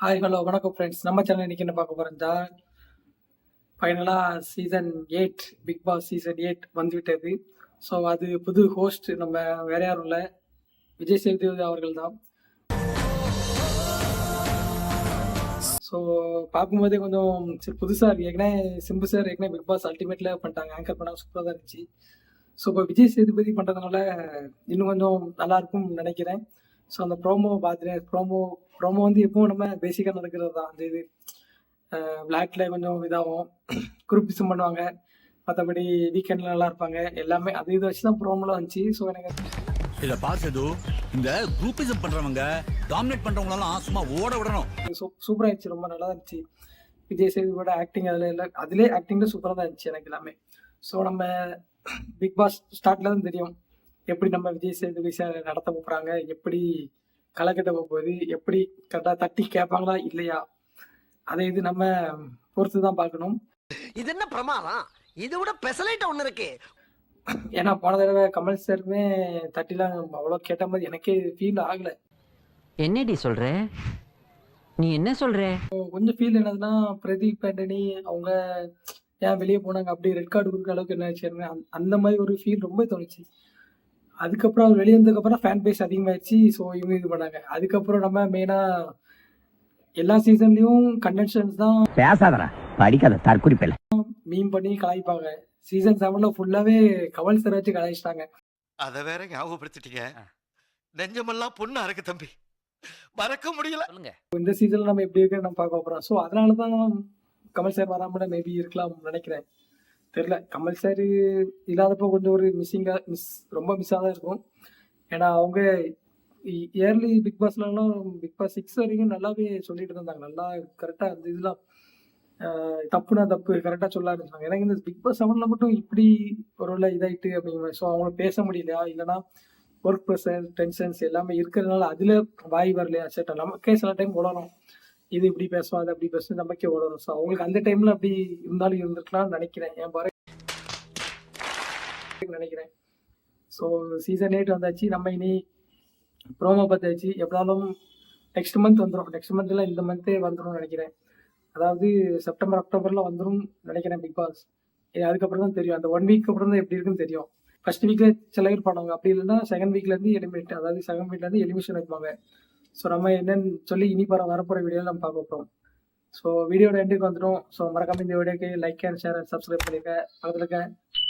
Hi hello வணக்கம் friends. நம்ம channel இன்னைக்கு என்ன பார்க்க போறோம்னா, ஃபைனலாக சீசன் 8 பிக் பாஸ் சீசன் 8 வந்துவிட்டது. ஸோ அது புது ஹோஸ்ட் நம்ம வேற யாரும் இல்லை, விஜய் சேதுபதி அவர்கள் தான். ஸோ பார்க்கும்போதே கொஞ்சம் சரி புதுசாக இருக்குது. ஏற்கனவே சிம்பு சார் ஏற்கனவே பிக் பாஸ் அல்டிமேட்டில் பண்ணிட்டாங்க, ஆங்கர் பண்ணாங்க, சூப்பராக தான் இருந்துச்சு. ஸோ இப்போ விஜய் சேதுபதி பண்ணுறதுனால இன்னும் கொஞ்சம் நல்லாயிருக்கும்னு நினைக்கிறேன். ஸோ அந்த ப்ரோமோ பார்த்துட்டேன். ப்ரோமோ வந்து எப்பவும் நம்ம பேசிக்காக நடக்கிறது தான். அந்த இது விளையாட்டுல கொஞ்சம் இதாகும், குரூப்பிசம் பண்ணுவாங்க, மற்றபடி வீக்கெண்டில் நல்லா இருப்பாங்க, எல்லாமே அது இதை வச்சு தான் ப்ரோமோலாம் வந்துச்சு. ஸோ எனக்கு இத பார்த்தது இந்த குரூப்பிசம் பண்றவங்க டாமினேட் பண்றவங்களெல்லாம் சும்மா ஓட விடணும். சூப்பராக இருந்துச்சு, ரொம்ப நல்லா இருந்துச்சு. விஜய் சேதுபதியோட ஆக்டிங் அதில் இல்லை, அதிலே ஆக்டிங்கில் சூப்பராக தான் இருந்துச்சு எனக்கு எல்லாமே. ஸோ நம்ம பிக் பாஸ் ஸ்டார்ட்ல தான் தெரியும் எப்படி நம்ம விஜய் சேதுபதி சார் நடத்த போகிறாங்க, எப்படி களைக்கட்ட போகுது, எப்படி கரெக்டாக தட்டி கேட்பாங்களா இல்லையா, அதை இது நம்ம பொறுத்து தான் பார்க்கணும். இது என்ன பிரமாதம், இது விட பெசலைட் ஒண்ணு இருக்கு. ஏன்னா போன தடவை கமல் சாருமே தட்டிலாம் அவ்வளோ கேட்ட மாதிரி எனக்கே ஃபீல் ஆகலை. என்னடி சொல்ற, நீ என்ன சொல்ற? கொஞ்சம் ஃபீல் என்னதுன்னா, பிரதீப் ஆண்டனி அவங்க ஏன் வெளியே போனாங்க, அப்படி ரெட் கார்டு கொடுக்குற அளவுக்கு என்ன ஆச்சு, அந்த மாதிரி ஒரு ஃபீல் ரொம்ப தோணுச்சு. அதுக்கப்புறம் அவர் வெளியே வந்ததுக்கப்புறம் ஃபேன் பேஸ் அதிகமாகிடுச்சு. ஸோ இவங்க இது பண்ணாங்க. அதுக்கப்புறம் நம்ம மெயினாக எல்லா சீசன்லேயும் கண்டென்ஷன்ஸ் தான் பேசாதடா, படிக்காத தற்குறிப்பில்லை. மீன் பண்ணி கலாய்ப்பாங்க. சீசன் 7ல ஃபுல்லாகவே கமல் சார் வச்சு கலாய்ச்சிட்டாங்க. அத வேற ஞாபகப்படுத்திட்டீங்க. நெஞ்சமெல்லாம் பொண்ணு அறக்கு தம்பி, மறக்க முடியல. இந்த சீசனில் நம்ம எப்படி இருக்குன்னு நம்ம பார்க்க போகிறோம். ஸோ அதனால தான் கமல் சார் வராமல் மேபி இருக்கலாம்னு நினைக்கிறேன். தெரில, கமல் சார் இல்லாதப்போ கொஞ்சம் ஒரு ரொம்ப மிஸ்ஸாக தான் இருக்கும். ஏன்னா அவங்க இயர்லி பிக் பாஸ்லாம் பிக் பாஸ் 6 வரைக்கும் நல்லாவே சொல்லிட்டு இருந்தாங்க, நல்லா கரெக்டாக அந்த இதெல்லாம் தப்புனா தப்பு கரெக்டாக சொல்ல ஆரம்பிச்சாங்க. எனக்கு இந்த பிக் பாஸ் 7ல் மட்டும் இப்படி ஒரு வேளை இதாயிட்டு அப்படிங்கிற மாதிரி. ஸோ அவங்களுக்கு பேச முடியலையா, இல்லைனா ஒர்க் ப்ரெஷர் டென்ஷன்ஸ் எல்லாமே இருக்கிறதுனால அதில் வாய் வரலையா, சரி நமக்கே சில டைம் உடணும், இது இப்படி பேசுவோம் அது அப்படி பேசுவோம், நமக்கே உடணும். ஸோ அவங்களுக்கு அந்த டைமில் அப்படி இருந்தாலும் இருந்திருக்கலாம்னு நினைக்கிறேன், என் பாரு நினைக்கிறேன். ஸோ சீசன் 8 வந்தாச்சு. நம்ம இனி ப்ரோமோ பார்த்தாச்சு. எப்படினாலும் நெக்ஸ்ட் மந்த் வந்துடும். நெக்ஸ்ட் மந்த்ல இந்த மந்த்தே வந்துடும் நினைக்கிறேன். அதாவது செப்டம்பர் அக்டோபர்ல வந்துடும் நினைக்கிறேன் பிக் பாஸ். அதுக்கப்புறம் தான் தெரியும், அந்த 1 வீக் அப்புறம் தான் எப்படி இருக்குன்னு தெரியும். ஃபர்ஸ்ட் வீக்ல சில பேர் பண்ணுவாங்க, அப்படி இல்லைன்னா செகண்ட் வீக்லேருந்து எலிமினேட், அதாவது செகண்ட் வீக்லேருந்து எலிமினேஷன் வைப்பாங்க. ஸோ நம்ம என்னன்னு சொல்லி இனி வரப்போகிற வீடியோவில் நம்ம பார்க்க போகிறோம். ஸோ வீடியோட எண்டுக்கு வந்துடும். ஸோ மறக்காம இந்த வீடியோக்கு like and share and subscribe பண்ணிருக்க, பக்கத்தில் இருக்க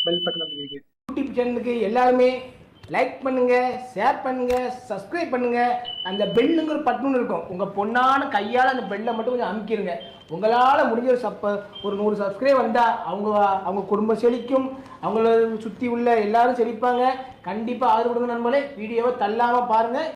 பெல் பட்டன் அமைக்க. யூடியூப் சேனலுக்கு எல்லாருமே லைக் பண்ணுங்க, ஷேர் பண்ணுங்க, சப்ஸ்கிரைப் பண்ணுங்க. அந்த பெல்லுங்கிற பட்டன் இருக்கும், உங்க பொண்ணான கையால் அந்த பெல்லை மட்டும் கொஞ்சம் அமுக்கிடுங்க. உங்களால் முடிஞ்ச ஒரு 100 சப்ஸ்கிரைப் வந்தால் அவங்க குடும்பம் செழிக்கும், அவங்கள சுற்றி உள்ள எல்லாரும் செழிப்பாங்க. கண்டிப்பாக ஆதரவு கொடுங்க நண்பர்களே. வீடியோவை தள்ளாமல் பாருங்கள்.